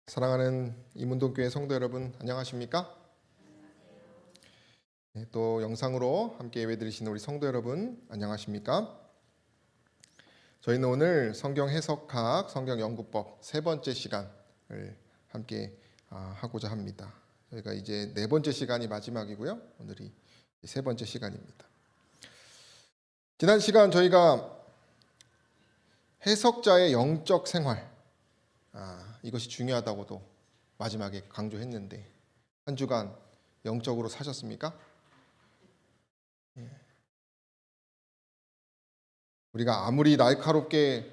사랑하는 이문동교회 성도 여러분, 안녕하십니까? 네, 또 영상으로 함께 예배드리시는 우리 성도 여러분, 안녕하십니까? 저희는 오늘 성경 해석학, 성경 연구법 세 번째 시간을 함께 하고자 합니다. 저희가 이제 네 번째 시간이 마지막이고요. 오늘이 세 번째 시간입니다. 지난 시간 저희가 해석자의 영적 생활, 이것이 중요하다고도 마지막에 강조했는데 한 주간 영적으로 사셨습니까? 우리가 아무리 날카롭게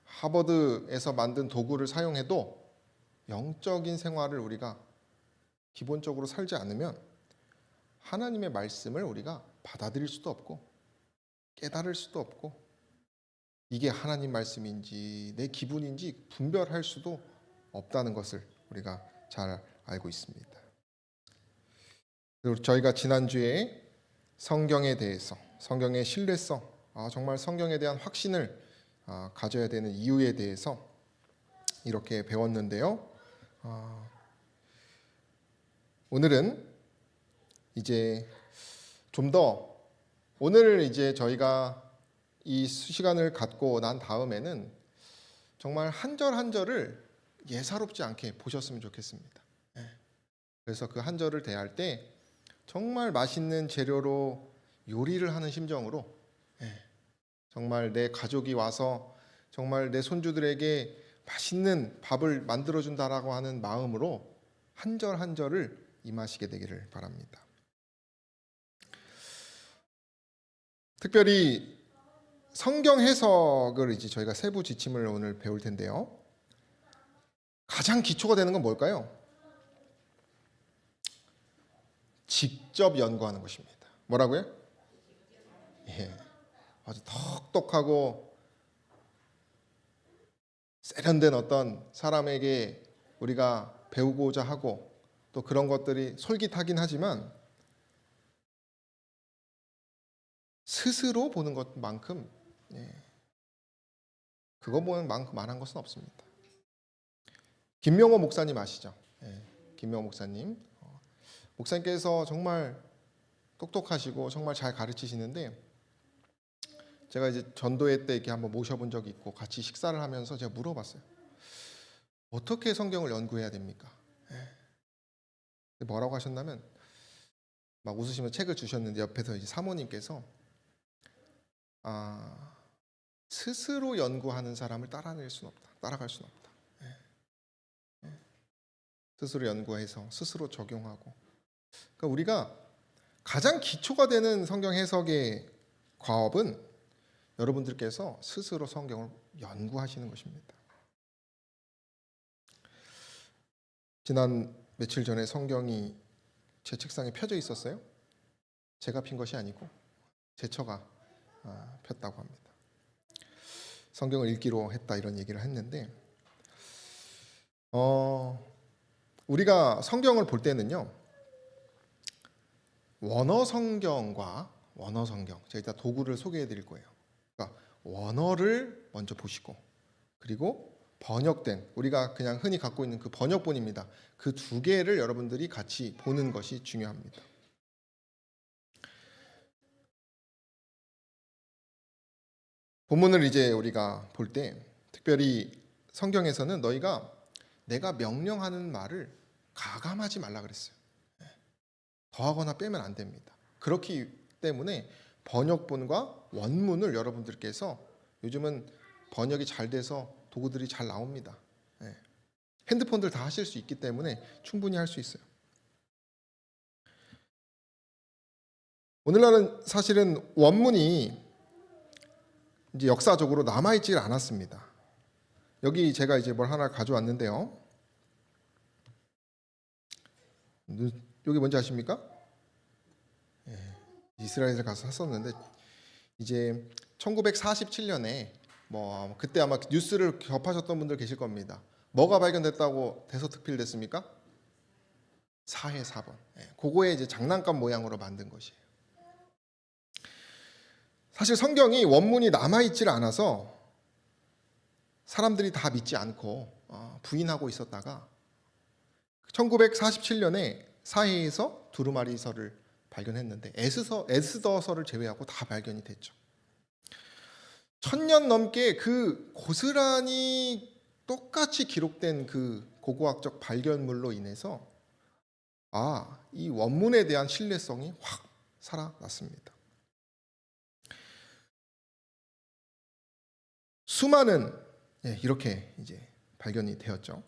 하버드에서 만든 도구를 사용해도 영적인 생활을 우리가 기본적으로 살지 않으면 하나님의 말씀을 우리가 받아들일 수도 없고 깨달을 수도 없고 이게 하나님 말씀인지 내 기분인지 분별할 수도 없다는 것을 우리가 잘 알고 있습니다. 그리고 저희가 지난주에 성경에 대해서, 성경의 신뢰성, 정말 성경에 대한 확신을 가져야 되는 이유에 대해서 이렇게 배웠는데요. 오늘은 이제 좀 더 오늘 이제 저희가 이 시간을 갖고 난 다음에는 정말 한 절 한 절을 예사롭지 않게 보셨으면 좋겠습니다. 그래서 그 한 절을 대할 때 정말 맛있는 재료로 요리를 하는 심정으로 정말 내 가족이 와서 정말 내 손주들에게 맛있는 밥을 만들어준다라고 하는 마음으로 한 절 한 절을 임하시게 되기를 바랍니다. 특별히 성경 해석을 이제 저희가 세부 지침을 오늘 배울 텐데요. 가장 기초가 되는 건 뭘까요? 직접 연구하는 것입니다. 뭐라고요? 아주 톡톡하고 세련된 어떤 사람에게 우리가 배우고자 하고 또 그런 것들이 솔깃하긴 하지만 스스로 보는 것만큼 그거 보는 만한 것은 없습니다. 김명호 목사님 아시죠? 김명호 목사님. 목사님께서 정말 똑똑하시고 정말 잘 가르치시는데 제가 이제 전도회 때 이렇게 한번 모셔본 적이 있고 같이 식사를 하면서 제가 물어봤어요. 어떻게 성경을 연구해야 됩니까? 뭐라고 하셨냐면 막 웃으시면서 책을 주셨는데 옆에서 이제 사모님께서 스스로 연구하는 사람을 따라갈 수는 없다. 스스로 연구해서 스스로 적용하고. 그러니까 우리가 가장 기초가 되는 성경 해석의 과업은 여러분들께서 스스로 성경을 연구하시는 것입니다. 지난 며칠 전에 성경이 제 책상에 펴져 있었어요. 제가 핀 것이 아니고 제 처가 폈다고 합니다. 성경을 읽기로 했다 이런 얘기를 했는데 우리가 성경을 볼 때는요. 원어 성경과 원어 성경 제가 일단 도구를 소개해 드릴 거예요. 그러니까 원어를 먼저 보시고 그리고 번역된 우리가 그냥 흔히 갖고 있는 그 번역본입니다. 그 두 개를 여러분들이 같이 보는 것이 중요합니다. 본문을 이제 우리가 볼 때 특별히 성경에서는 너희가 내가 명령하는 말을 가감하지 말라 그랬어요. 더하거나 빼면 안 됩니다. 그렇기 때문에 번역본과 원문을 여러분들께서 요즘은 번역이 잘 돼서 도구들이 잘 나옵니다. 핸드폰들 다 하실 수 있기 때문에 충분히 할 수 있어요. 오늘날은 사실은 원문이 이제 역사적으로 남아있지 않았습니다. 여기 제가 이제 뭘 하나 가져왔는데요. 여기 뭔지 아십니까? 이스라엘에 가서 샀었는데 이제 1947년에 뭐 그때 아마 뉴스를 접하셨던 분들 계실 겁니다. 뭐가 발견됐다고 대서특필됐습니까? 사해 4번. 그거에 이제 장난감 모양으로 만든 것이에요. 사실 성경이 원문이 남아있질 않아서 사람들이 다 믿지 않고 부인하고 있었다가 1947년에 사해에서 두루마리서를 발견했는데 에스더서를 제외하고 다 발견이 됐죠. 1000년 넘게 그 고스란히 똑같이 기록된 그 고고학적 발견물로 인해서 이 원문에 대한 신뢰성이 확 살아났습니다. 수많은 이렇게 이제 발견이 되었죠.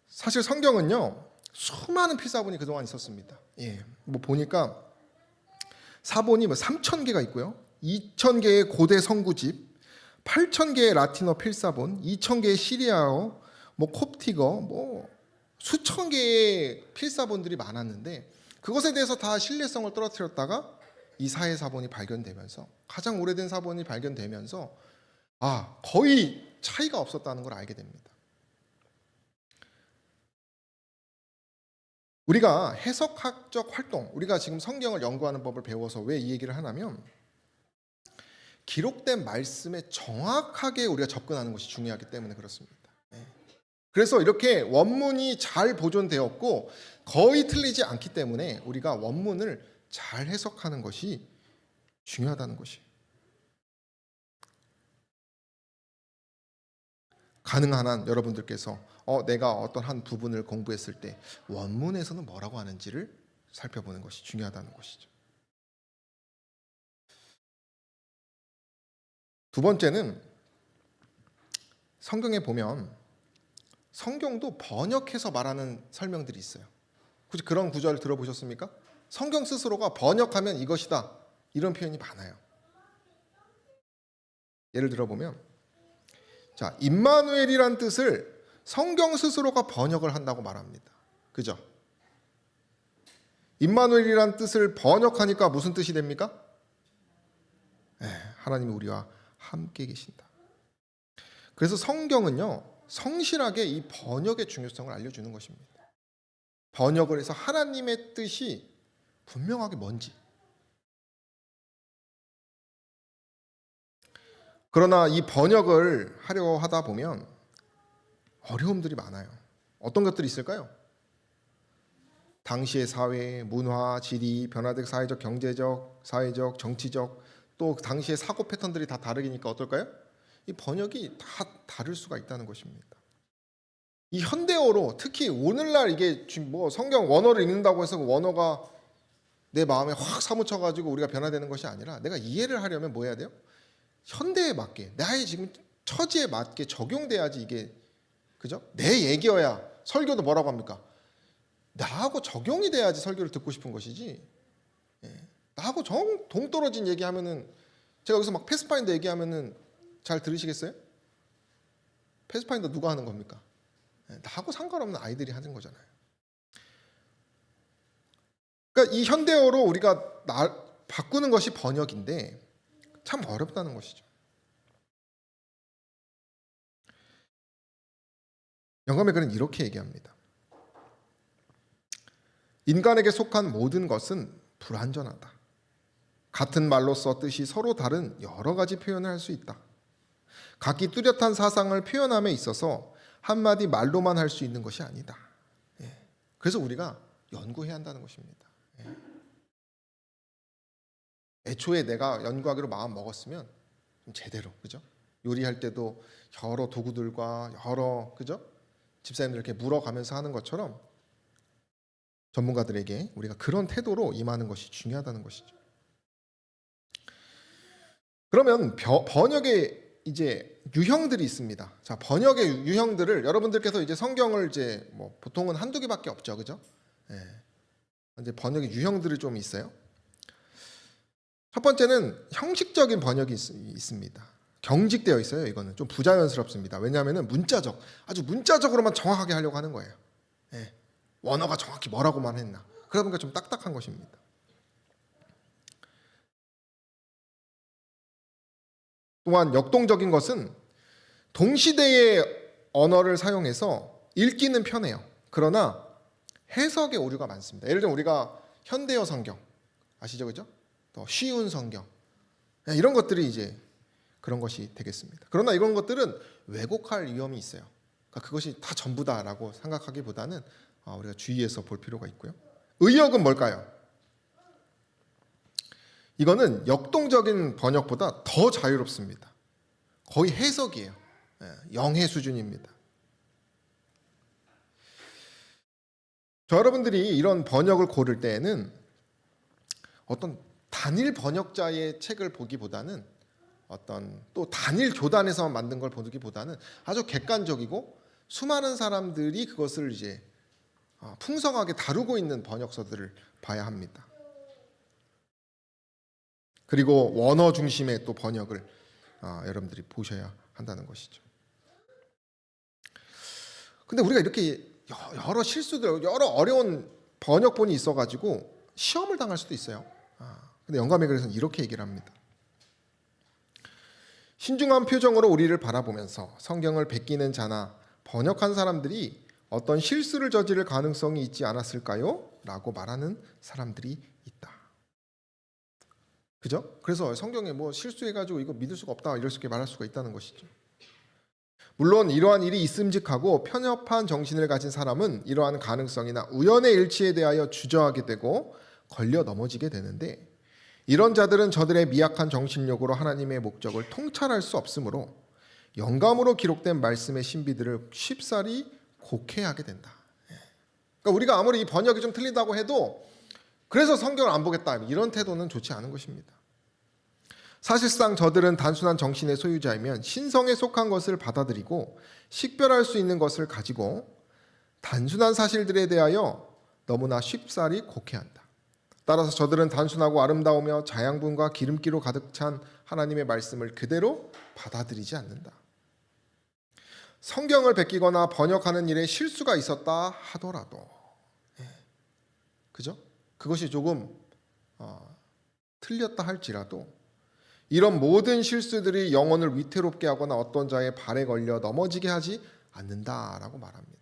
사실 성경은요, 수많은 필사본이 그동안 있었습니다. 뭐 보니까 사본이 3000개가 있고요, 2000개의 고대 성구집, 8000개의 라틴어 필사본, 2000개의 시리아어, 뭐 콥티거, 뭐 수천 개의 필사본들이 많았는데 그것에 대해서 다 신뢰성을 떨어뜨렸다가 이 사해 사본이 발견되면서, 가장 오래된 사본이 발견되면서 거의 차이가 없었다는 걸 알게 됩니다. 우리가 해석학적 활동, 우리가 지금 성경을 연구하는 법을 배워서 왜 이 얘기를 하냐면, 기록된 말씀에 정확하게 우리가 접근하는 것이 중요하기 때문에 그렇습니다. 그래서 이렇게 원문이 잘 보존되었고 거의 틀리지 않기 때문에 우리가 원문을 잘 해석하는 것이 중요하다는 것이에요. 가능한 한 여러분들께서 내가 어떤 한 부분을 공부했을 때 원문에서는 뭐라고 하는지를 살펴보는 것이 중요하다는 것이죠. 두 번째는, 성경에 보면 성경도 번역해서 말하는 설명들이 있어요. 혹시 그런 구절 들어보셨습니까? 성경 스스로가 번역하면 이것이다, 이런 표현이 많아요. 예를 들어보면, 자, 임마누엘이란 뜻을 성경 스스로가 번역을 한다고 말합니다. 그죠? 임마누엘이란 뜻을 번역하니까 무슨 뜻이 됩니까? 하나님이 우리와 함께 계신다. 그래서 성경은요, 성실하게 이 번역의 중요성을 알려주는 것입니다. 번역을 해서 하나님의 뜻이 분명하게 뭔지. 그러나 이 번역을 하려고 하다 보면 어려움들이 많아요. 어떤 것들이 있을까요? 당시의 사회, 문화, 지리, 변화된 사회적, 경제적, 사회적, 정치적, 또 당시의 사고 패턴들이 다 다르니까 어떨까요? 이 번역이 다 다를 수가 있다는 것입니다. 이 현대어로, 특히 오늘날 이게 지금 뭐 성경 원어를 읽는다고 해서 그 원어가 내 마음에 확 사무쳐가지고 우리가 변화되는 것이 아니라, 내가 이해를 하려면 뭐 해야 돼요? 현대에 맞게, 나의 지금 처지에 맞게 적용돼야지 이게, 그죠? 내 얘기여야. 설교도 뭐라고 합니까? 나하고 적용이 돼야지 설교를 듣고 싶은 것이지. 나하고 동떨어진 얘기하면은, 제가 여기서 막 패스파인더 얘기하면은 잘 들으시겠어요? 패스파인더 누가 하는 겁니까? 나하고 상관없는 아이들이 하는 거잖아요. 그러니까 이 현대어로 우리가 바꾸는 것이 번역인데 참 어렵다는 것이죠. 영감의 글은 이렇게 얘기합니다. 인간에게 속한 모든 것은 불완전하다. 같은 말로써 뜻이 서로 다른 여러 가지 표현을 할 수 있다. 각기 뚜렷한 사상을 표현함에 있어서 한마디 말로만 할 수 있는 것이 아니다. 그래서 우리가 연구해야 한다는 것입니다. 애초에 내가 연구하기로 마음 먹었으면 좀 제대로, 그죠? 요리할 때도 여러 도구들과 여러, 그죠? 집사님들 이렇게 물어가면서 하는 것처럼 전문가들에게 우리가 그런 태도로 임하는 것이 중요하다는 것이죠. 그러면 번역의 이제 유형들이 있습니다. 자, 번역의 유형들을 여러분들께서 이제 성경을 이제 뭐 보통은 한두 개밖에 없죠, 그죠? 이제 번역의 유형들이 좀 있어요. 첫 번째는 형식적인 번역이 있습니다. 경직되어 있어요. 이거는 좀 부자연스럽습니다. 왜냐하면 아주 문자적으로만 정확하게 하려고 하는 거예요. 원어가 정확히 뭐라고만 했나. 그러다 보니까 좀 딱딱한 것입니다. 또한 역동적인 것은 동시대의 언어를 사용해서 읽기는 편해요. 그러나 해석에 오류가 많습니다. 예를 들면 우리가 현대어 성경 아시죠, 그죠? 또 쉬운 성경, 이런 것들이 이제 그런 것이 되겠습니다. 그러나 이런 것들은 왜곡할 위험이 있어요. 그러니까 그것이 다 전부다라고 생각하기보다는 우리가 주의해서 볼 필요가 있고요. 의역은 뭘까요? 이거는 역동적인 번역보다 더 자유롭습니다. 거의 해석이에요. 영해 수준입니다. 여러분들이 이런 번역을 고를 때에는 어떤 단일 번역자의 책을 보기보다는 어떤 또 단일 교단에서만 만든 걸 보기보다는 아주 객관적이고 수많은 사람들이 그것을 이제 풍성하게 다루고 있는 번역서들을 봐야 합니다. 그리고 원어 중심의 또 번역을 여러분들이 보셔야 한다는 것이죠. 근데 우리가 이렇게 여러 실수들, 여러 어려운 번역본이 있어가지고 시험을 당할 수도 있어요. 근데 영감의 글에서는 이렇게 얘기를 합니다. 신중한 표정으로 우리를 바라보면서 성경을 베끼는 자나 번역한 사람들이 어떤 실수를 저지를 가능성이 있지 않았을까요? 라고 말하는 사람들이 있다. 그죠? 그래서 성경에 뭐 실수해가지고 이거 믿을 수가 없다 이럴 수 있게 말할 수가 있다는 것이죠. 물론 이러한 일이 있음직하고 편협한 정신을 가진 사람은 이러한 가능성이나 우연의 일치에 대하여 주저하게 되고 걸려 넘어지게 되는데 이런 자들은 저들의 미약한 정신력으로 하나님의 목적을 통찰할 수 없으므로 영감으로 기록된 말씀의 신비들을 쉽사리 곡해하게 된다. 그러니까 우리가 아무리 이 번역이 좀 틀리다고 해도 그래서 성경을 안 보겠다 이런 태도는 좋지 않은 것입니다. 사실상 저들은 단순한 정신의 소유자이면 신성에 속한 것을 받아들이고 식별할 수 있는 것을 가지고 단순한 사실들에 대하여 너무나 쉽사리 곡해한다. 따라서 저들은 단순하고 아름다우며 자양분과 기름기로 가득 찬 하나님의 말씀을 그대로 받아들이지 않는다. 성경을 베끼거나 번역하는 일에 실수가 있었다 하더라도 그죠? 그것이 조금 틀렸다 할지라도 이런 모든 실수들이 영혼을 위태롭게 하거나 어떤 자의 발에 걸려 넘어지게 하지 않는다라고 말합니다.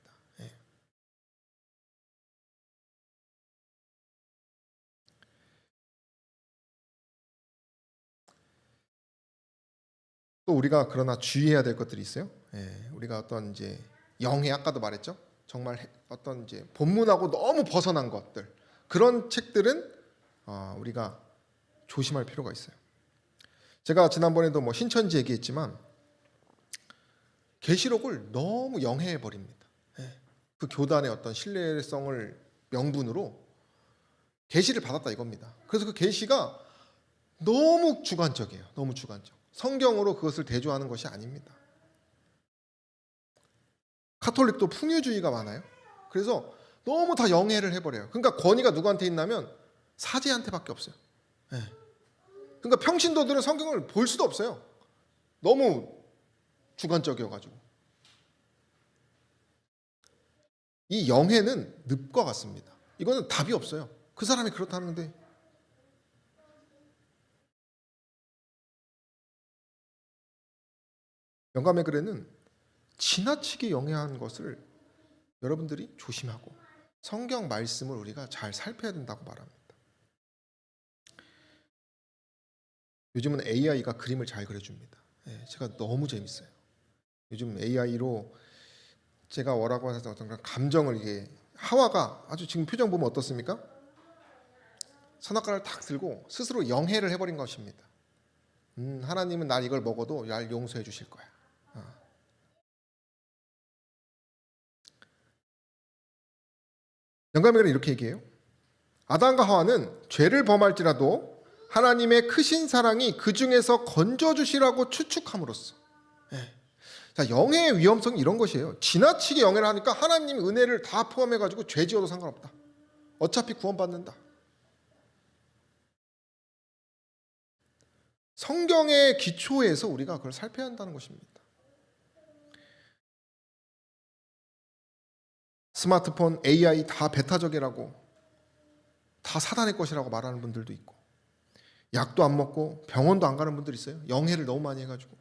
또 우리가 그러나 주의해야 될 것들이 있어요. 우리가 어떤 이제 영해 아까도 말했죠. 정말 어떤 이제 본문하고 너무 벗어난 것들 그런 책들은 우리가 조심할 필요가 있어요. 제가 지난번에도 뭐 신천지 얘기했지만 계시록을 너무 영해해 버립니다. 그 교단의 어떤 신뢰성을 명분으로 계시를 받았다 이겁니다. 그래서 그 계시가 너무 주관적이에요. 너무 주관적. 성경으로 그것을 대조하는 것이 아닙니다. 카톨릭도 풍요주의가 많아요. 그래서 너무 다 영해를 해버려요. 그러니까 권위가 누구한테 있냐면 사제한테밖에 없어요. 그러니까 평신도들은 성경을 볼 수도 없어요. 너무 주관적이어가지고. 이 영해는 늪과 같습니다. 이거는 답이 없어요. 그 사람이 그렇다는데 영감의 글에는 지나치게 영해한 것을 여러분들이 조심하고 성경 말씀을 우리가 잘 살펴야 된다고 말합니다. 요즘은 AI가 그림을 잘 그려줍니다. 제가 너무 재밌어요. 요즘 AI로 제가 뭐라고 해서 어떤 감정을 이게 하와가 아주 지금 표정 보면 어떻습니까? 선악과를 탁 들고 스스로 영해를 해버린 것입니다. 하나님은 날 이걸 먹어도 날 용서해 주실 거야. 영감의 글은 이렇게 얘기해요. 아담과 하와는 죄를 범할지라도 하나님의 크신 사랑이 그 중에서 건져주시라고 추측함으로써 자, 영해의 위험성이 이런 것이에요. 지나치게 영해를 하니까 하나님 은혜를 다 포함해가지고 죄 지어도 상관없다. 어차피 구원받는다. 성경의 기초에서 우리가 그걸 살펴야 한다는 것입니다. 스마트폰, AI 다 배타적이라고 다 사단의 것이라고 말하는 분들도 있고 약도 안 먹고 병원도 안 가는 분들이 있어요. 영해를 너무 많이 해가지고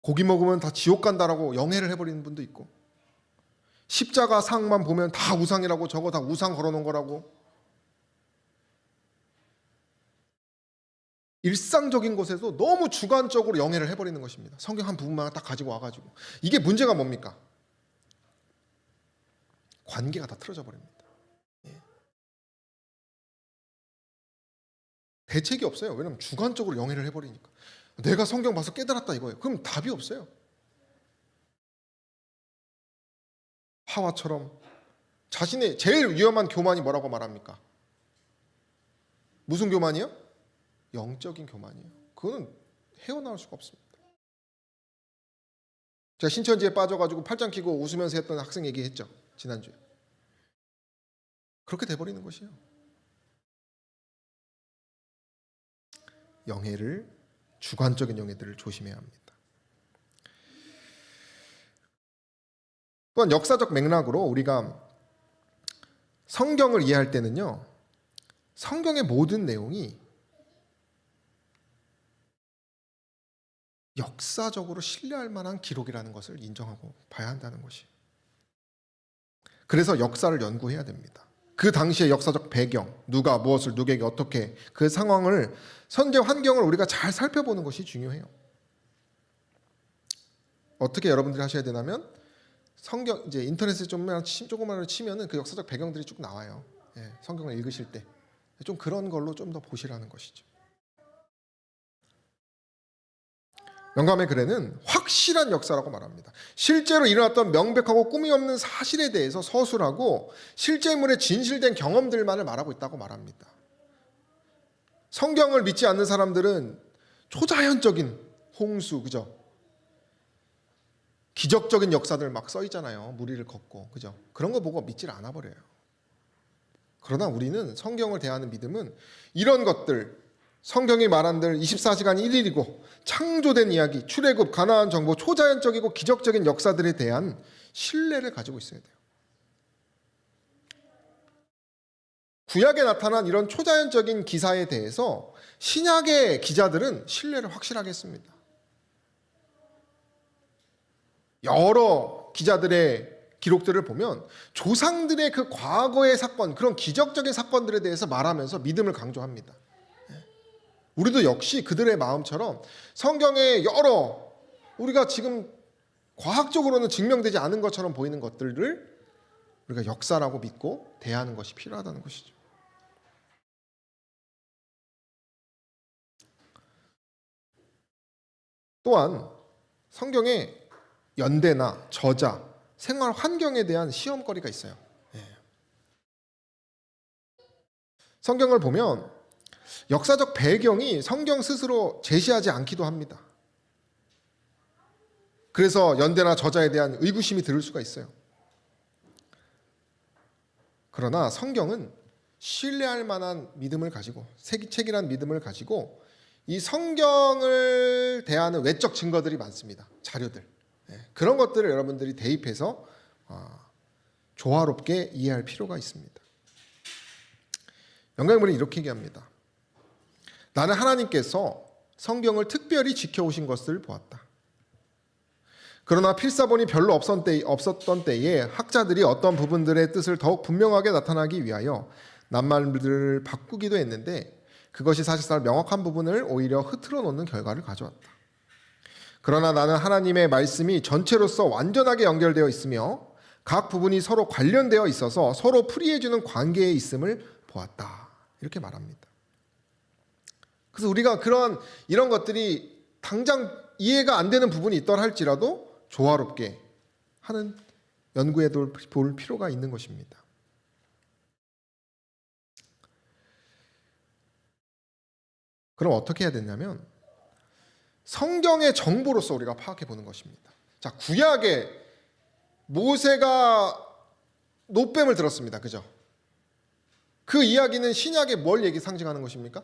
고기 먹으면 다 지옥 간다라고 영해를 해버리는 분도 있고 십자가 상만 보면 다 우상이라고 저거 다 우상 걸어놓은 거라고 일상적인 곳에서 너무 주관적으로 영해를 해버리는 것입니다. 성경 한 부분만 딱 가지고 와가지고. 이게 문제가 뭡니까? 관계가 다 틀어져 버립니다. 대책이 없어요. 왜냐하면 주관적으로 영해를 해버리니까. 내가 성경 봐서 깨달았다 이거예요. 그럼 답이 없어요. 하와처럼 자신의 제일 위험한 교만이 뭐라고 말합니까? 무슨 교만이요? 영적인 교만이에요. 그거는 헤어나올 수가 없습니다. 제가 신천지에 빠져가지고 팔짱 끼고 웃으면서 했던 학생 얘기했죠. 지난주에. 그렇게 돼버리는 것이에요. 영해를, 주관적인 영해들을 조심해야 합니다. 또한 역사적 맥락으로 우리가 성경을 이해할 때는요, 성경의 모든 내용이 역사적으로 신뢰할 만한 기록이라는 것을 인정하고 봐야 한다는 것이에요. 그래서 역사를 연구해야 됩니다. 그 당시의 역사적 배경, 누가 무엇을 누구에게 어떻게, 그 상황을, 선제 환경을 우리가 잘 살펴보는 것이 중요해요. 어떻게 여러분들이 하셔야 되냐면, 성경, 이제 인터넷에 조금만 치면은 그 역사적 배경들이 쭉 나와요. 예, 성경을 읽으실 때. 좀 그런 걸로 좀 더 보시라는 것이죠. 영감의 글에는 확실한 역사라고 말합니다. 실제로 일어났던 명백하고 꾸미 없는 사실에 대해서 서술하고 실제 인물의 진실된 경험들만을 말하고 있다고 말합니다. 성경을 믿지 않는 사람들은 초자연적인 홍수, 그죠? 기적적인 역사들 막 써 있잖아요. 무리를 걷고, 그죠? 그런 거 보고 믿질 않아 버려요. 그러나 우리는 성경을 대하는 믿음은 이런 것들, 성경이 말한 들 24시간 1일이고 창조된 이야기, 출애굽, 가나안 정보, 초자연적이고 기적적인 역사들에 대한 신뢰를 가지고 있어야 돼요. 구약에 나타난 이런 초자연적인 기사에 대해서 신약의 기자들은 신뢰를 확실하게 했습니다. 여러 기자들의 기록들을 보면 조상들의 그 과거의 사건, 그런 기적적인 사건들에 대해서 말하면서 믿음을 강조합니다. 우리도 역시 그들의 마음처럼 성경에 여러 우리가 지금 과학적으로는 증명되지 않은 것처럼 보이는 것들을 우리가 역사라고 믿고 대하는 것이 필요하다는 것이죠. 또한 성경에 연대나 저자, 생활 환경에 대한 시험거리가 있어요. 성경을 보면 역사적 배경이 성경 스스로 제시하지 않기도 합니다. 그래서 연대나 저자에 대한 의구심이 들을 수가 있어요. 그러나 성경은 신뢰할 만한 믿음을 가지고, 책이란 믿음을 가지고 이 성경을 대하는 외적 증거들이 많습니다. 자료들. 그런 것들을 여러분들이 대입해서 조화롭게 이해할 필요가 있습니다. 영감물이 이렇게 얘기합니다. 나는 하나님께서 성경을 특별히 지켜오신 것을 보았다. 그러나 필사본이 별로 없었던 때에 학자들이 어떤 부분들의 뜻을 더욱 분명하게 나타나기 위하여 낱말들을 바꾸기도 했는데 그것이 사실상 명확한 부분을 오히려 흐트러 놓는 결과를 가져왔다. 그러나 나는 하나님의 말씀이 전체로서 완전하게 연결되어 있으며 각 부분이 서로 관련되어 있어서 서로 풀이해주는 관계에 있음을 보았다. 이렇게 말합니다. 그래서 우리가 이런 것들이 당장 이해가 안 되는 부분이 있더라 할지라도 조화롭게 하는 연구에 볼 필요가 있는 것입니다. 그럼 어떻게 해야 되냐면 성경의 정보로서 우리가 파악해 보는 것입니다. 자, 구약에 모세가 노뱀을 들었습니다. 그죠? 그 이야기는 신약에 뭘 상징하는 것입니까?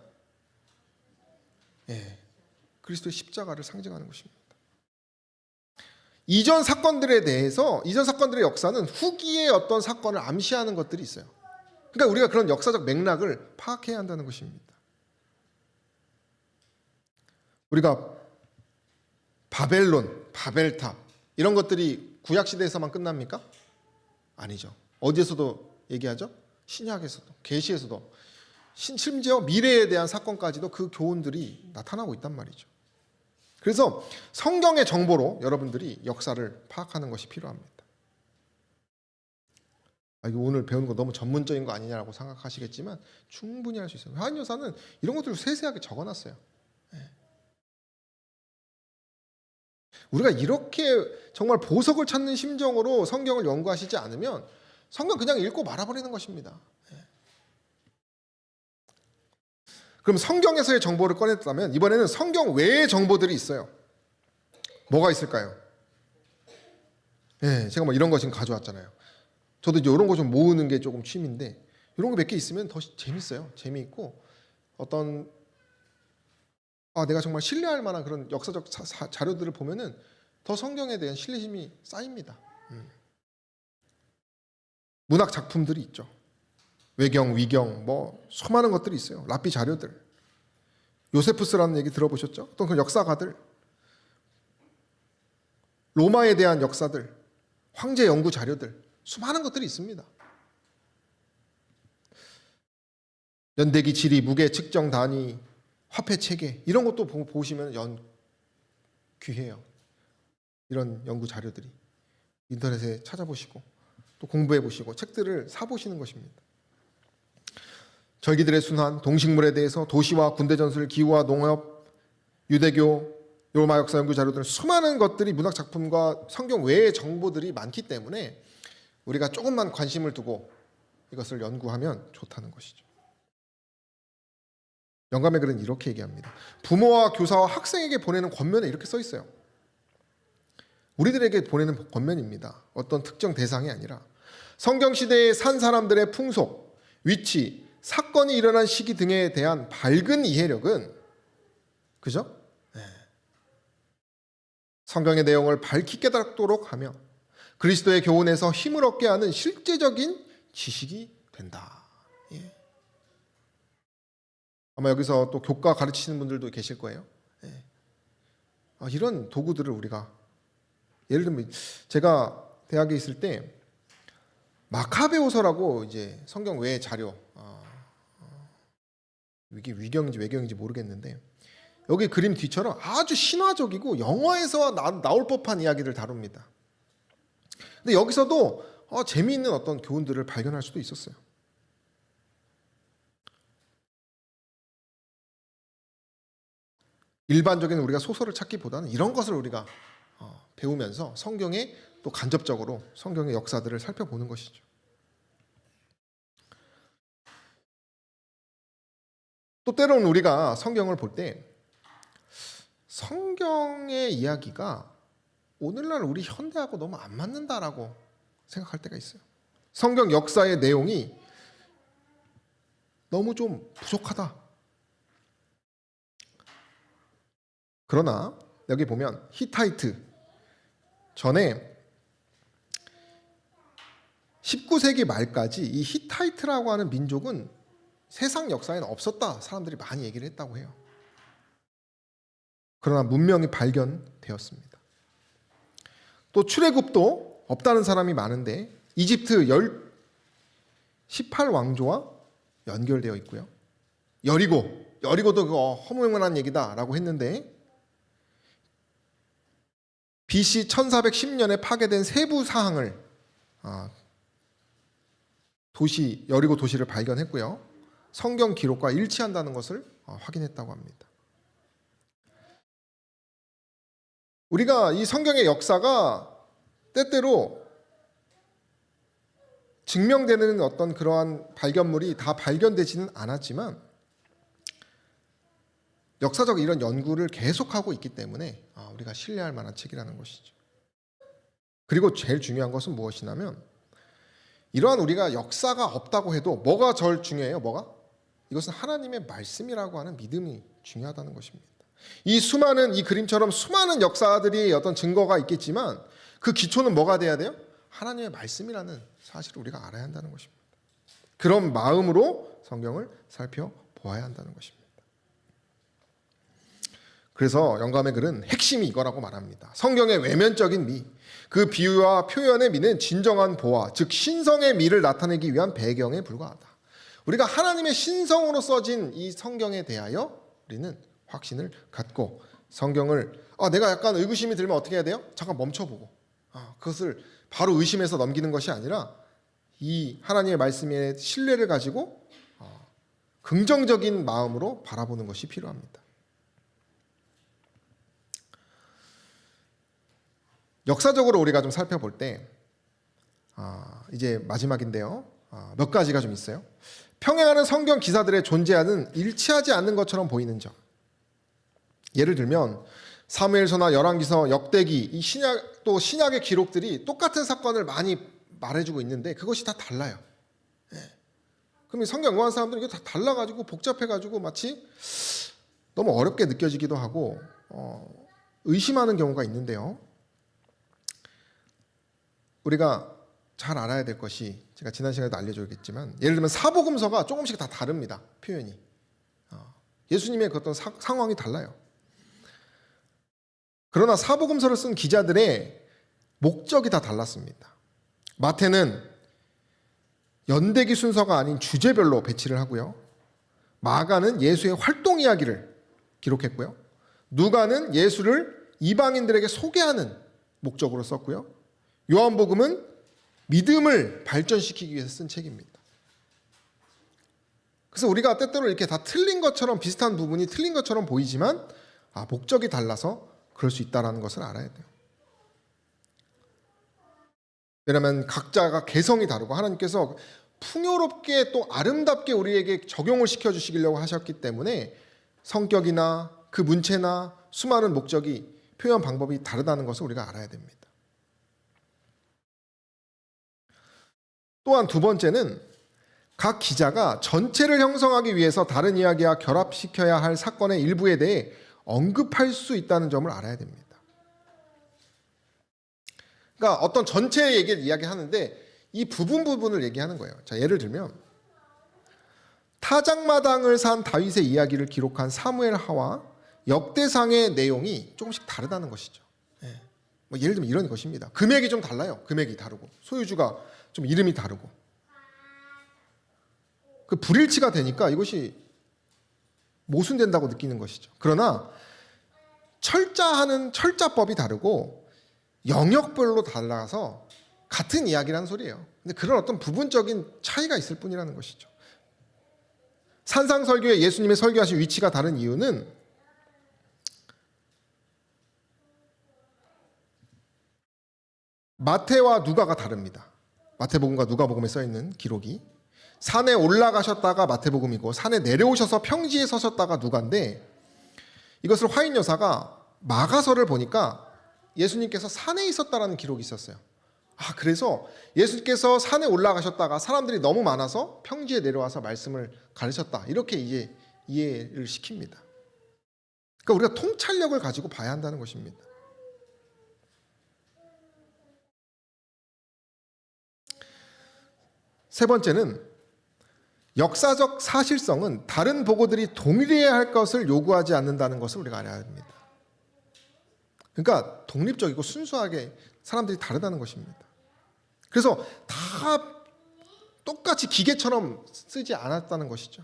그리스도의 십자가를 상징하는 것입니다. 이전 사건들에 대해서, 이전 사건들의 역사는 후기의 어떤 사건을 암시하는 것들이 있어요. 그러니까 우리가 그런 역사적 맥락을 파악해야 한다는 것입니다. 우리가 바벨론, 바벨탑 이런 것들이 구약시대에서만 끝납니까? 아니죠. 어디에서도 얘기하죠? 신약에서도, 계시에서도 심지어 미래에 대한 사건까지도 그 교훈들이 나타나고 있단 말이죠. 그래서 성경의 정보로 여러분들이 역사를 파악하는 것이 필요합니다. 이거 오늘 배우는 거 너무 전문적인 거 아니냐라고 생각하시겠지만 충분히 할 수 있어요. 요한 여사는 이런 것들을 세세하게 적어놨어요. 우리가 이렇게 정말 보석을 찾는 심정으로 성경을 연구하시지 않으면 성경 그냥 읽고 말아버리는 것입니다. 그럼 성경에서의 정보를 꺼냈다면 이번에는 성경 외의 정보들이 있어요. 뭐가 있을까요? 제가 뭐 이런 거 지금 가져왔잖아요. 저도 이제 이런 거 좀 모으는 게 조금 취미인데 이런 거 몇 개 있으면 더 재밌어요. 재미있고 어떤 내가 정말 신뢰할 만한 그런 역사적 자료들을 보면은 더 성경에 대한 신뢰심이 쌓입니다. 문학 작품들이 있죠. 외경, 위경, 뭐 수많은 것들이 있어요. 랍비 자료들. 요세푸스라는 얘기 들어보셨죠? 어떤 그 역사가들, 로마에 대한 역사들, 황제 연구 자료들, 수많은 것들이 있습니다. 연대기 지리, 무게 측정 단위, 화폐 체계 이런 것도 보시면 귀해요. 이런 연구 자료들이 인터넷에 찾아보시고 또 공부해 보시고 책들을 사보시는 것입니다. 절기들의 순환, 동식물에 대해서 도시와 군대 전술, 기후와 농업, 유대교, 로마 역사 연구 자료들 수많은 것들이 문학 작품과 성경 외의 정보들이 많기 때문에 우리가 조금만 관심을 두고 이것을 연구하면 좋다는 것이죠. 영감의 글은 이렇게 얘기합니다. 부모와 교사와 학생에게 보내는 권면에 이렇게 써 있어요. 우리들에게 보내는 권면입니다. 어떤 특정 대상이 아니라 성경 시대에 산 사람들의 풍속, 위치, 사건이 일어난 시기 등에 대한 밝은 이해력은 그죠? 성경의 내용을 밝히 깨닫도록 하며 그리스도의 교훈에서 힘을 얻게 하는 실제적인 지식이 된다. 아마 여기서 또 교과 가르치시는 분들도 계실 거예요. 이런 도구들을 우리가 예를 들면 제가 대학에 있을 때 마카베오서라고 이제 성경 외의 자료 이게 위경인지 외경인지 모르겠는데 여기 그림 뒤처럼 아주 신화적이고 영화에서 나올 법한 이야기를 다룹니다. 근데 여기서도 재미있는 어떤 교훈들을 발견할 수도 있었어요. 일반적인 우리가 소설을 찾기보다는 이런 것을 우리가 배우면서 성경에 또 간접적으로 성경의 역사들을 살펴보는 것이죠. 또 때로는 우리가 성경을 볼 때 성경의 이야기가 오늘날 우리 현대하고 너무 안 맞는다라고 생각할 때가 있어요. 성경 역사의 내용이 너무 좀 부족하다. 그러나 여기 보면 히타이트 전에 19세기 말까지 이 히타이트라고 하는 민족은 세상 역사에는 없었다. 사람들이 많이 얘기를 했다고 해요. 그러나 문명이 발견되었습니다. 또 출애굽도 없다는 사람이 많은데 이집트 18왕조와 연결되어 있고요. 여리고도 그거 허무맹랑한 얘기다라고 했는데 BC 1410년에 파괴된 세부 사항을 여리고 도시를 발견했고요. 성경 기록과 일치한다는 것을 확인했다고 합니다. 우리가 이 성경의 역사가 때때로 증명되는 어떤 그러한 발견물이 다 발견되지는 않았지만 역사적 이런 연구를 계속하고 있기 때문에 우리가 신뢰할 만한 책이라는 것이죠. 그리고 제일 중요한 것은 무엇이냐면 이러한 우리가 역사가 없다고 해도 뭐가 제일 중요해요? 뭐가? 이것은 하나님의 말씀이라고 하는 믿음이 중요하다는 것입니다. 이 그림처럼 수많은 역사들이 어떤 증거가 있겠지만 그 기초는 뭐가 돼야 돼요? 하나님의 말씀이라는 사실을 우리가 알아야 한다는 것입니다. 그런 마음으로 성경을 살펴보아야 한다는 것입니다. 그래서 영감의 글은 핵심이 이거라고 말합니다. 성경의 외면적인 미, 그 비유와 표현의 미는 진정한 보화, 즉 신성의 미를 나타내기 위한 배경에 불과하다. 우리가 하나님의 신성으로 써진 이 성경에 대하여 우리는 확신을 갖고 성경을 내가 약간 의구심이 들면 어떻게 해야 돼요? 잠깐 멈춰보고 그것을 바로 의심해서 넘기는 것이 아니라 이 하나님의 말씀에 신뢰를 가지고 긍정적인 마음으로 바라보는 것이 필요합니다. 역사적으로 우리가 좀 살펴볼 때 이제 마지막인데요. 몇 가지가 좀 있어요. 평행하는 성경 기사들의 존재하는 일치하지 않는 것처럼 보이는 점. 예를 들면 사무엘서나 열왕기서, 역대기, 이 신약 또 신약의 기록들이 똑같은 사건을 많이 말해주고 있는데 그것이 다 달라요. 그럼 성경 연구하는 사람들은 이게 다 달라가지고 복잡해가지고 마치 너무 어렵게 느껴지기도 하고 의심하는 경우가 있는데요. 우리가 잘 알아야 될 것이 제가 지난 시간에도 알려줬겠지만 예를 들면 사복음서가 조금씩 다 다릅니다. 표현이. 예수님의 그 어떤 상황이 달라요. 그러나 사복음서를 쓴 기자들의 목적이 다 달랐습니다. 마태는 연대기 순서가 아닌 주제별로 배치를 하고요. 마가는 예수의 활동 이야기를 기록했고요. 누가는 예수를 이방인들에게 소개하는 목적으로 썼고요. 요한복음은 믿음을 발전시키기 위해서 쓴 책입니다. 그래서 우리가 때때로 이렇게 다 틀린 것처럼 비슷한 부분이 틀린 것처럼 보이지만 목적이 달라서 그럴 수 있다는 것을 알아야 돼요. 왜냐하면 각자가 개성이 다르고 하나님께서 풍요롭게 또 아름답게 우리에게 적용을 시켜주시려고 하셨기 때문에 성격이나 그 문체나 수많은 목적이 표현 방법이 다르다는 것을 우리가 알아야 됩니다. 또한 두 번째는 각 기자가 전체를 형성하기 위해서 다른 이야기와 결합시켜야 할 사건의 일부에 대해 언급할 수 있다는 점을 알아야 됩니다. 그러니까 어떤 전체의 얘기를 이야기하는데 이 부분을 얘기하는 거예요. 자, 예를 들면 타작마당을 산 다윗의 이야기를 기록한 사무엘하와 역대상의 내용이 조금씩 다르다는 것이죠. 예를 들면 이런 것입니다. 금액이 좀 달라요. 금액이 다르고 소유주가 좀 이름이 다르고 그 불일치가 되니까 이것이 모순된다고 느끼는 것이죠. 그러나 철자하는 철자법이 다르고 영역별로 달라서 같은 이야기라는 소리예요. 근데 그런 어떤 부분적인 차이가 있을 뿐이라는 것이죠. 산상설교에 예수님의 설교하신 위치가 다른 이유는 마태와 누가가 다릅니다. 마태복음과 누가복음에 써있는 기록이 산에 올라가셨다가 마태복음이고 산에 내려오셔서 평지에 서셨다가 누가인데 이것을 화인여사가 마가서를 보니까 예수님께서 산에 있었다라는 기록이 있었어요. 그래서 예수님께서 산에 올라가셨다가 사람들이 너무 많아서 평지에 내려와서 말씀을 가르쳤다. 이렇게 이해를 시킵니다. 그러니까 우리가 통찰력을 가지고 봐야 한다는 것입니다. 세 번째는 역사적 사실성은 다른 보고들이 동일해야 할 것을 요구하지 않는다는 것을 우리가 알아야 합니다. 그러니까 독립적이고 순수하게 사람들이 다르다는 것입니다. 그래서 다 똑같이 기계처럼 쓰지 않았다는 것이죠.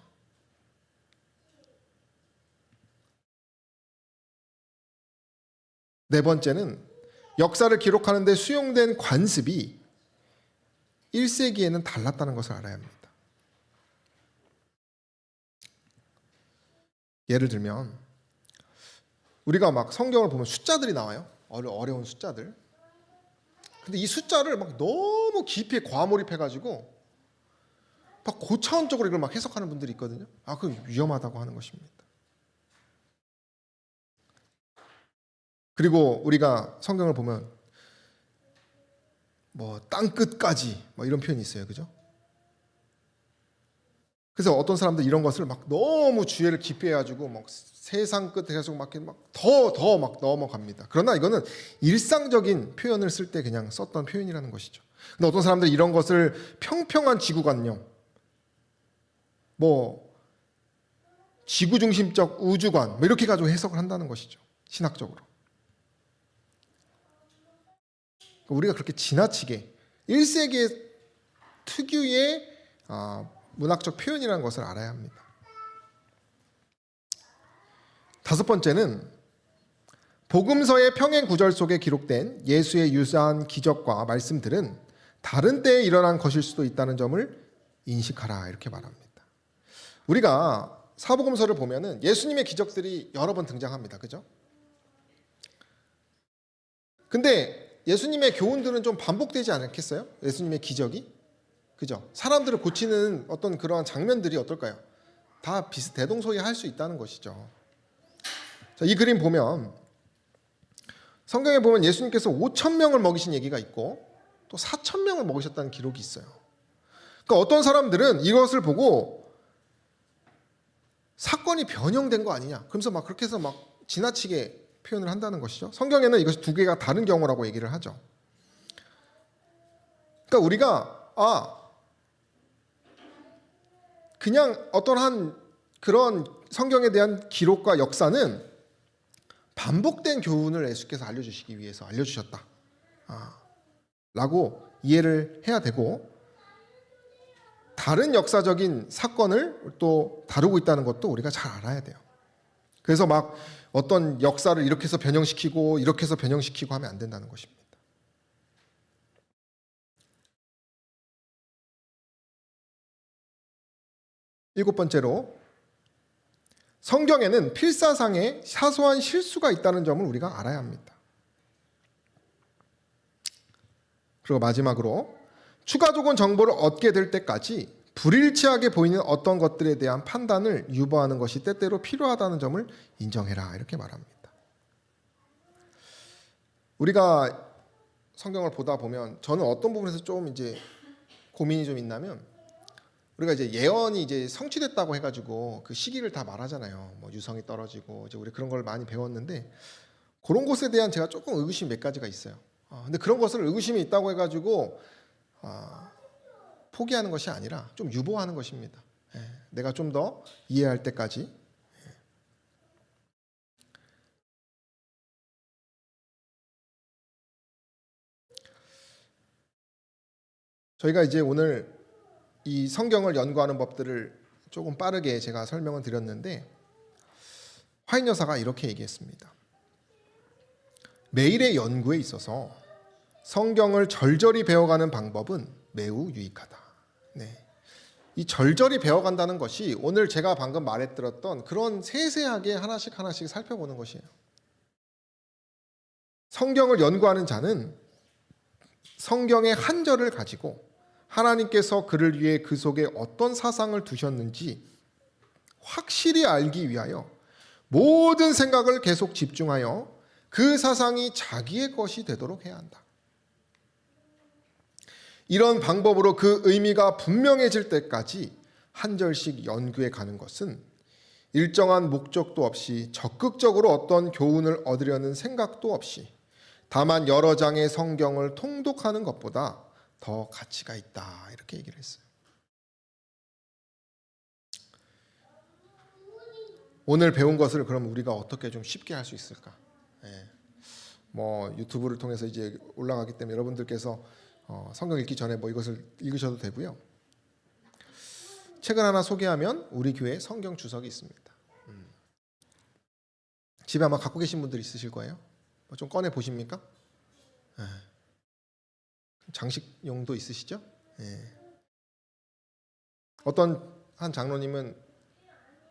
네 번째는 역사를 기록하는 데 수용된 관습이 1세기에는 달랐다는 것을 알아야 합니다. 예를 들면 우리가 막 성경을 보면 숫자들이 나와요. 어려운 숫자들. 근데 이 숫자를 막 너무 깊이 과몰입해가지고 막 고차원적으로 이걸 막 해석하는 분들이 있거든요. 그건 위험하다고 하는 것입니다. 그리고 우리가 성경을 보면 땅 끝까지 이런 표현이 있어요, 그죠? 그래서 어떤 사람들 이런 것을 막 너무 주의를 깊이 해가지고 막 세상 끝에 계속 막 더 막 넘어갑니다. 그러나 이거는 일상적인 표현을 쓸 때 그냥 썼던 표현이라는 것이죠. 근데 어떤 사람들이 이런 것을 평평한 지구관념, 지구중심적 우주관 이렇게 가지고 해석을 한다는 것이죠. 신학적으로. 우리가 그렇게 지나치게 1세기의 특유의 문학적 표현이라는 것을 알아야 합니다. 다섯 번째는 복음서의 평행 구절 속에 기록된 예수의 유사한 기적과 말씀들은 다른 때에 일어난 것일 수도 있다는 점을 인식하라 이렇게 말합니다. 우리가 사복음서를 보면은 예수님의 기적들이 여러 번 등장합니다. 그죠? 근데 예수님의 교훈들은 좀 반복되지 않겠어요? 예수님의 기적이? 그죠? 사람들을 고치는 어떤 그러한 장면들이 어떨까요? 다 대동소이할 수 있다는 것이죠. 자, 이 그림 보면 성경에 보면 예수님께서 5,000명을 먹이신 얘기가 있고 또 4,000명을 먹이셨다는 기록이 있어요. 그러니까 어떤 사람들은 이것을 보고 사건이 변형된 거 아니냐. 그러면서 막 그렇게 해서 막 지나치게 표현을 한다는 것이죠. 성경에는 이것이 두 개가 다른 경우라고 얘기를 하죠. 그러니까 우리가 그냥 어떠한 그런 성경에 대한 기록과 역사는 반복된 교훈을 예수께서 알려주시기 위해서 알려주셨다 라고 이해를 해야 되고, 다른 역사적인 사건을 또 다루고 있다는 것도 우리가 잘 알아야 돼요. 그래서 막 어떤 역사를 이렇게 해서 변형시키고 이렇게 해서 변형시키고 하면 안 된다는 것입니다. 일곱 번째로, 성경에는 필사상에 사소한 실수가 있다는 점을 우리가 알아야 합니다. 그리고 마지막으로, 추가적인 정보를 얻게 될 때까지 불일치하게 보이는 어떤 것들에 대한 판단을 유보하는 것이 때때로 필요하다는 점을 인정해라 이렇게 말합니다. 우리가 성경을 보다 보면 저는 어떤 부분에서 좀 이제 고민이 좀 있냐면, 우리가 이제 예언이 이제 성취됐다고 해가지고 그 시기를 다 말하잖아요. 뭐 유성이 떨어지고 이제 우리 그런 걸 많이 배웠는데, 그런 것에 대한 제가 조금 의구심이 몇 가지가 있어요. 근데 그런 것을 의구심이 있다고 해가지고 포기하는 것이 아니라 좀 유보하는 것입니다. 내가 좀 더 이해할 때까지. 저희가 이제 오늘 이 성경을 연구하는 법들을 조금 빠르게 제가 설명을 드렸는데, 화인 여사가 이렇게 얘기했습니다. 매일의 연구에 있어서 성경을 절절히 배워가는 방법은 매우 유익하다. 네. 이 절절히 배워간다는 것이 오늘 제가 방금 말해드렸던 그런 세세하게 하나씩 살펴보는 것이에요. 성경을 연구하는 자는 성경의 한 절을 가지고 하나님께서 그를 위해 그 속에 어떤 사상을 두셨는지 확실히 알기 위하여 모든 생각을 계속 집중하여 그 사상이 자기의 것이 되도록 해야 한다. 이런 방법으로 그 의미가 분명해질 때까지 한 절씩 연구해 가는 것은 일정한 목적도 없이 적극적으로 어떤 교훈을 얻으려는 생각도 없이 다만 여러 장의 성경을 통독하는 것보다 더 가치가 있다 이렇게 얘기를 했어요. 오늘 배운 것을 그럼 우리가 어떻게 좀 쉽게 할 수 있을까? 뭐 유튜브를 통해서 이제 올라가기 때문에 여러분들께서 성경 읽기 전에 뭐 이것을 읽으셔도 되고요. 책을 하나 소개하면 우리 교회 성경 주석이 있습니다. 집에 아마 갖고 계신 분들 있으실 거예요. 좀 꺼내 보십니까? 장식용도 있으시죠? 어떤 한 장로님은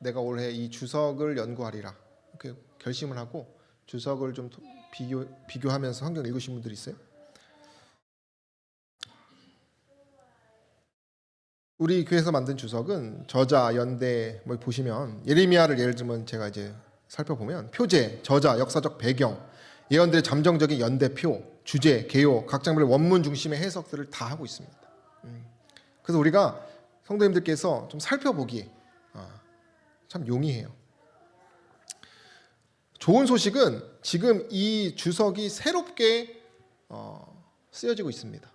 내가 올해 이 주석을 연구하리라 이렇게 결심을 하고 주석을 좀 비교하면서 성경 읽으신 분들 있어요? 우리 교회에서 만든 주석은 저자, 연대 뭐 보시면 예레미야를 예를 들면 제가 이제 살펴보면 표제, 저자, 역사적 배경, 예언들의 잠정적인 연대표, 주제, 개요, 각 장면의 원문 중심의 해석들을 다 하고 있습니다. 그래서 우리가 성도님들께서 좀 살펴보기에 참 용이해요. 좋은 소식은 지금 이 주석이 새롭게 쓰여지고 있습니다.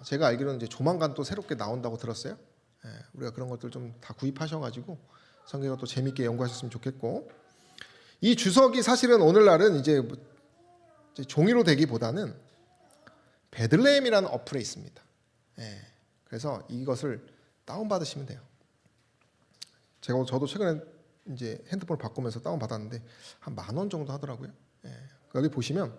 제가 알기로는 이제 조만간 또 새롭게 나온다고 들었어요. 우리가 그런 것들 좀 다 구입하셔가지고 성경을 또 재밌게 연구하셨으면 좋겠고, 이 주석이 사실은 오늘날은 이제 종이로 되기보다는 베들레헴이라는 어플에 있습니다. 그래서 이것을 다운받으시면 돼요. 저도 최근에 이제 핸드폰을 바꾸면서 다운 받았는데 한 10,000원 정도 하더라고요. 예. 여기 보시면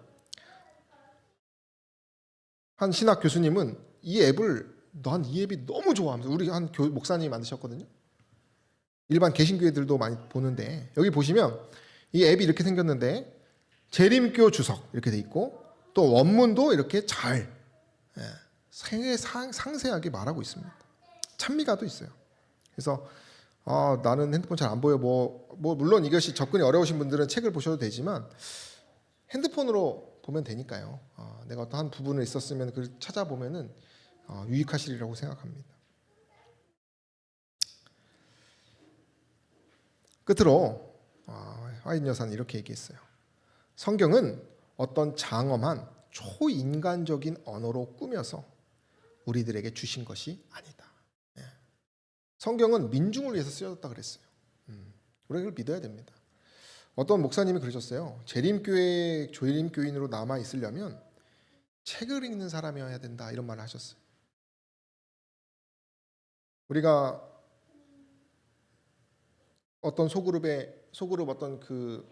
한 신학 교수님은 이 앱을 난 이 앱이 너무 좋아하면서 우리 한 목사님이 만드셨거든요. 일반 개신교회들도 많이 보는데 여기 보시면 이 앱이 이렇게 생겼는데 재림교 주석 이렇게 돼 있고 또 원문도 이렇게 잘 상세하게 말하고 있습니다. 찬미가도 있어요. 그래서 나는 핸드폰 잘 안 보여. 뭐 물론 이것이 접근이 어려우신 분들은 책을 보셔도 되지만 핸드폰으로 보면 되니까요. 내가 어떤 한 부분을 있었으면 그걸 찾아보면은 유익하시리라고 생각합니다. 끝으로 화인 여사는 이렇게 얘기했어요. 성경은 어떤 장엄한 초인간적인 언어로 꾸며서 우리들에게 주신 것이 아니다. 성경은 민중을 위해서 쓰여졌다 그랬어요. 우리가 그걸 믿어야 됩니다. 어떤 목사님이 그러셨어요. 조림교인으로 남아 있으려면 책을 읽는 사람이어야 된다 이런 말을 하셨어요. 우리가 어떤 소그룹 어떤 그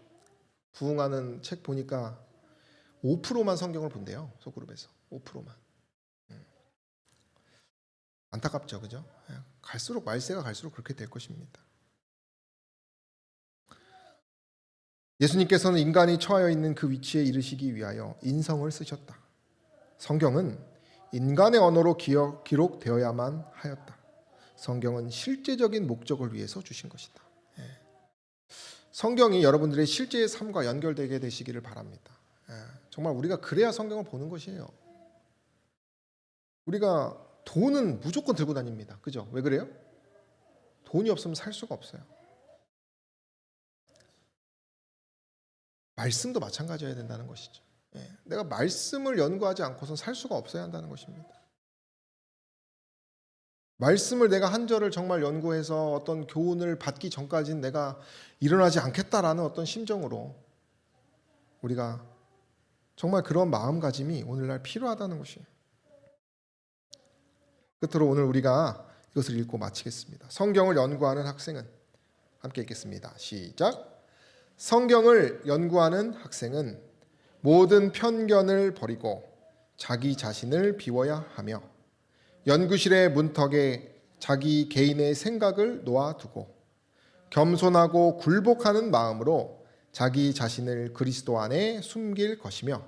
부흥하는 책 보니까 5%만 성경을 본대요. 소그룹에서 5%만. 안타깝죠, 그죠? 말세가 갈수록 그렇게 될 것입니다. 예수님께서는 인간이 처하여 있는 그 위치에 이르시기 위하여 인성을 쓰셨다. 성경은 인간의 언어로 기록되어야만 하였다. 성경은 실제적인 목적을 위해서 주신 것이다. 성경이 여러분들의 실제의 삶과 연결되게 되시기를 바랍니다. 정말 우리가 그래야 성경을 보는 것이에요. 우리가 돈은 무조건 들고 다닙니다. 그죠? 왜 그래요? 돈이 없으면 살 수가 없어요. 말씀도 마찬가지여야 된다는 것이죠. 내가 말씀을 연구하지 않고서는 살 수가 없어야 한다는 것입니다. 말씀을 내가 한 절을 정말 연구해서 어떤 교훈을 받기 전까지는 내가 일어나지 않겠다라는 어떤 심정으로 우리가 정말 그런 마음가짐이 오늘날 필요하다는 것이에요. 끝으로 오늘 우리가 이것을 읽고 마치겠습니다. 성경을 연구하는 학생은 함께 읽겠습니다. 시작. 성경을 연구하는 학생은 모든 편견을 버리고 자기 자신을 비워야 하며 연구실의 문턱에 자기 개인의 생각을 놓아두고 겸손하고 굴복하는 마음으로 자기 자신을 그리스도 안에 숨길 것이며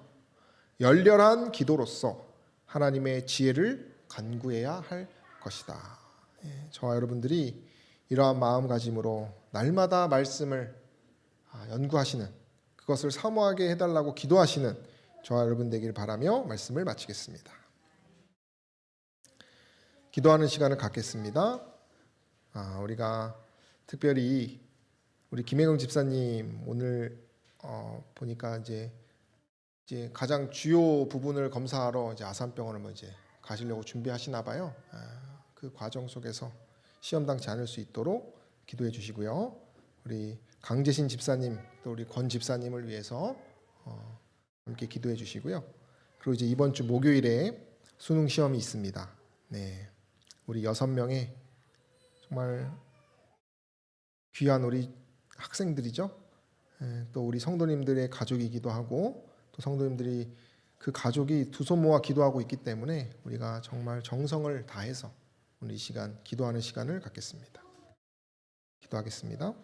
열렬한 기도로서 하나님의 지혜를 간구해야 할 것이다. 저와 여러분들이 이러한 마음가짐으로 날마다 말씀을 연구하시는, 그것을 사모하게 해달라고 기도하시는 저와 여러분 되길 바라며 말씀을 마치겠습니다. 기도하는 시간을 갖겠습니다. 우리가 특별히 우리 김혜경 집사님 오늘 보니까 이제 가장 주요 부분을 검사하러 이제 아산병원을 이제 가시려고 준비하시나 봐요. 그 과정 속에서 시험당치 않을 수 있도록 기도해 주시고요. 우리 강재신 집사님 또 우리 권 집사님을 위해서 함께 기도해 주시고요. 그리고 이제 이번 주 목요일에 수능 시험이 있습니다. 네, 우리 6명의 정말 귀한 우리 학생들이죠. 또 우리 성도님들의 가족이기도 하고 또 성도님들이 그 가족이 두 손 모아 기도하고 있기 때문에 우리가 정말 정성을 다해서 오늘 이 시간 기도하는 시간을 갖겠습니다. 기도하겠습니다.